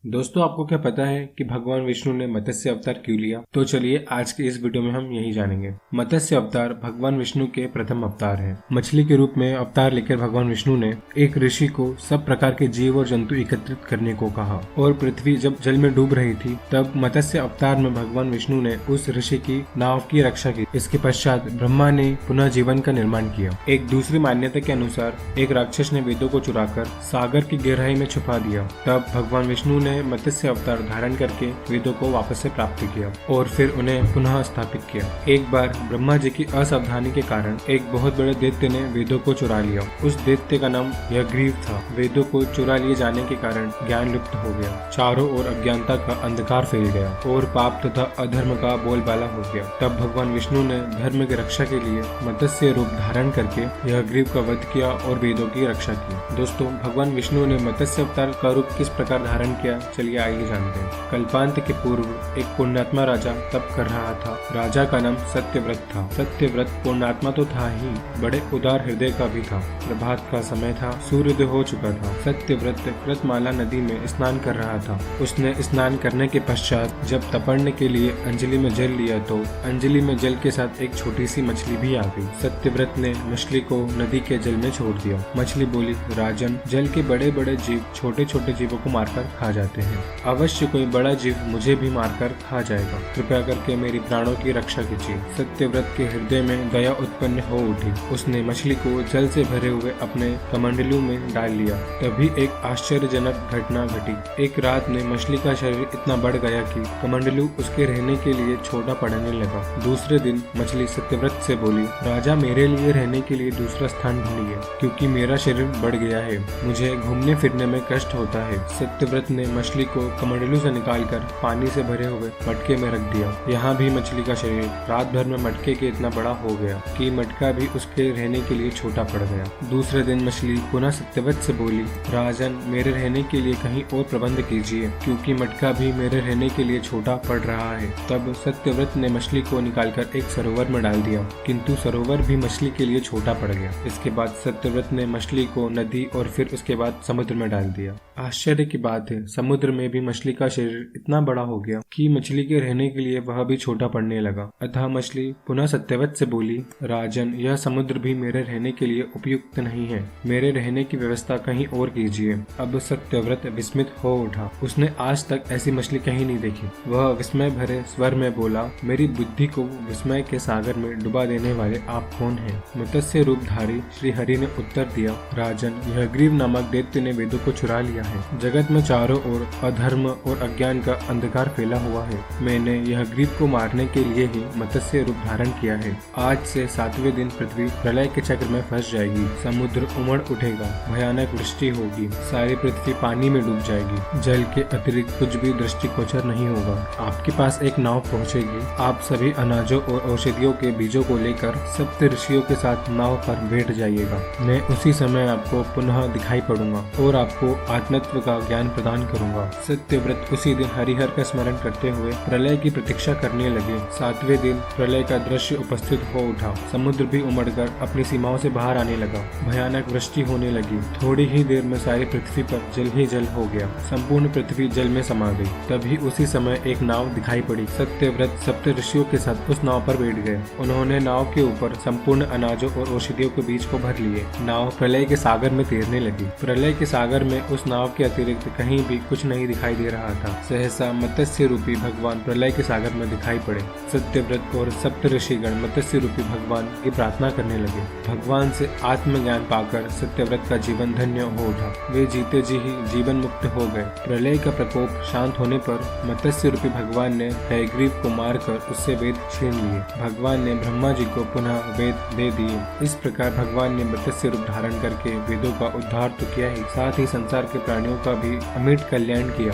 दोस्तों, आपको क्या पता है कि भगवान विष्णु ने मत्स्य अवतार क्यों लिया? तो चलिए आज के इस वीडियो में हम यही जानेंगे। मत्स्य अवतार भगवान विष्णु के प्रथम अवतार है। मछली के रूप में अवतार लेकर भगवान विष्णु ने एक ऋषि को सब प्रकार के जीव और जंतु एकत्रित करने को कहा और पृथ्वी जब जल में डूब रही थी तब मत्स्य अवतार में भगवान विष्णु ने उस ऋषि की नाव की रक्षा की। इसके पश्चात ब्रह्मा ने पुनः जीवन का निर्माण किया। एक दूसरी मान्यता के अनुसार एक राक्षस ने वेदों को चुराकर सागर की गहराई में छुपा दिया। तब भगवान विष्णु ने मत्स्य अवतार धारण करके वेदों को वापस से प्राप्त किया और फिर उन्हें पुनः स्थापित किया। एक बार ब्रह्मा जी की असावधानी के कारण एक बहुत बड़े दैत्य ने वेदों को चुरा लिया। उस दैत्य का नाम यज्ञग्रीव था। वेदों को चुरा लिए जाने के कारण ज्ञान लुप्त हो गया। चारों ओर अज्ञानता का अंधकार फैल गया और पाप तथा अधर्म का बोलबाला हो गया। तब भगवान विष्णु ने धर्म की रक्षा के लिए मत्स्य रूप धारण करके यज्ञग्रीव का वध किया और वेदों की रक्षा की। दोस्तों, भगवान विष्णु ने मत्स्य अवतार का रूप किस प्रकार धारण किया, चलिए आइए जानते हैं। कल्पांत के पूर्व एक पुण्यात्मा राजा तप कर रहा था। राजा का नाम सत्यव्रत था। सत्यव्रत पुण्यात्मा तो था ही, बड़े उदार हृदय का भी था। प्रभात का समय था, सूर्योदय हो चुका था। सत्यव्रत कृतमाला नदी में स्नान कर रहा था। उसने स्नान करने के पश्चात जब तपड़ने के लिए अंजलि में जल लिया तो अंजलि में जल के साथ एक छोटी सी मछली भी आ गई। सत्यव्रत ने मछली को नदी के जल में छोड़ दिया। मछली बोली, राजन, जल के बड़े बड़े जीव छोटे छोटे जीवों को मारकर खा जाते हैं। अवश्य कोई बड़ा जीव मुझे भी मारकर खा जाएगा। कृपया करके मेरी प्राणों की रक्षा कीजिए। सत्यव्रत के हृदय में दया उत्पन्न हो उठी। उसने मछली को जल से भरे हुए अपने कमंडलू में डाल लिया। तभी एक आश्चर्यजनक घटना घटी। एक रात में मछली का शरीर इतना बढ़ गया कि कमंडलू उसके रहने के लिए छोटा पड़ने लगा। दूसरे दिन मछली सत्यव्रत से बोली, राजा, मेरे लिए रहने के लिए दूसरा स्थान ढूंढिए, क्योंकि मेरा शरीर बढ़ गया है। मुझे घूमने फिरने में कष्ट होता है। सत्यव्रत ने मछली को कमंडलू से निकालकर पानी से भरे हुए मटके में रख दिया। यहाँ भी मछली का शरीर रात भर में मटके के इतना बड़ा हो गया कि मटका भी उसके रहने के लिए छोटा पड़ गया। दूसरे दिन मछली पुनः सत्यव्रत से बोली, राजन, मेरे रहने के लिए कहीं और प्रबंध कीजिए, क्योंकि मटका भी मेरे रहने के लिए छोटा पड़ रहा है। तब सत्यव्रत ने मछली को निकालकर एक सरोवर में डाल दिया, किंतु सरोवर भी मछली के लिए छोटा पड़ गया। इसके बाद सत्यव्रत ने मछली को नदी और फिर उसके बाद समुद्र में डाल दिया। आश्चर्य की बात है, समुद्र में भी मछली का शरीर इतना बड़ा हो गया कि मछली के रहने के लिए वह भी छोटा पड़ने लगा। अतः मछली पुनः सत्यव्रत से बोली, राजन, यह समुद्र भी मेरे रहने के लिए उपयुक्त नहीं है। मेरे रहने की व्यवस्था कहीं और कीजिए। अब सत्यव्रत विस्मित हो उठा। उसने आज तक ऐसी मछली कहीं नहीं देखी। वह विस्मय भरे स्वर में बोला, मेरी बुद्धि को विस्मय के सागर में डुबा देने वाले आप कौन हैं? मत्स्य रूपधारी श्री हरि ने उत्तर दिया, राजन, यज्ञग्रीव नामक दैत्य ने वेदों को चुरा लिया है। जगत में चारों ओर अधर्म और अज्ञान का अंधकार फैला हुआ है। मैंने यज्ञग्रीव को मारने के लिए ही मत्स्य रूप धारण किया है। आज से 7वें दिन पृथ्वी प्रलय के चक्र में फंस जाएगी। समुद्र उमड़ उठेगा, भयानक वृष्टि होगी, सारी पृथ्वी पानी में डूब जाएगी। जल के अतिरिक्त कुछ भी दृष्टिगोचर नहीं होगा। आपके पास एक नाव पहुंचेगी। आप सभी अनाजों और औषधियों के बीजों को लेकर सप्त ऋषियों के साथ नाव पर बैठ जाइएगा। मैं उसी समय आपको पुनः दिखाई पड़ूंगा और आपको आत्मत्व का ज्ञान प्रदान करूंगा। सत्यव्रत उसी दिन हरिहर का स्मरण करते हुए प्रलय की प्रतीक्षा करने लगे। 7वें दिन प्रलय का दृश्य उपस्थित हो उठा। समुद्र भी उमड़कर अपनी सीमाओं से बाहर आने लगा। भयानक वृष्टि होने लगी। थोड़ी ही देर में सारी पृथ्वी पर जल ही जल हो गया। संपूर्ण पृथ्वी जल में समा गई। तभी उसी समय एक नाव दिखाई पड़ी। सत्यव्रत सप्त ऋषियों के साथ उस नाव पर बैठ गए। उन्होंने नाव के ऊपर संपूर्ण अनाजों और औषधियों के बीज को भर लिए। नाव प्रलय के सागर में तैरने लगी। प्रलय के सागर में उस नाव के अतिरिक्त कहीं भी कुछ नहीं दिखाई दे रहा था। सहसा मत्स्य रूपी भगवान प्रलय के सागर में दिखाई पड़े। सत्यव्रत और सप्त ऋषिगण मत्स्य रूपी भगवान की प्रार्थना करने लगे। भगवान से आत्मज्ञान पाकर सत्यव्रत का जीवन धन्य हो उठा। वे जीते जी ही जीवन मुक्त हो गए। प्रलय का प्रकोप शांत होने पर मत्स्य रूपी भगवान ने हयग्रीव को मारकर उससे वेद छीन लिए। भगवान ने ब्रह्मा जी को पुनः वेद दे दिए। इस प्रकार भगवान ने मत्स्य रूप धारण करके वेदों का उद्धार तो किया ही, साथ ही संसार के प्राणियों का भी अमिट कल्याण किया।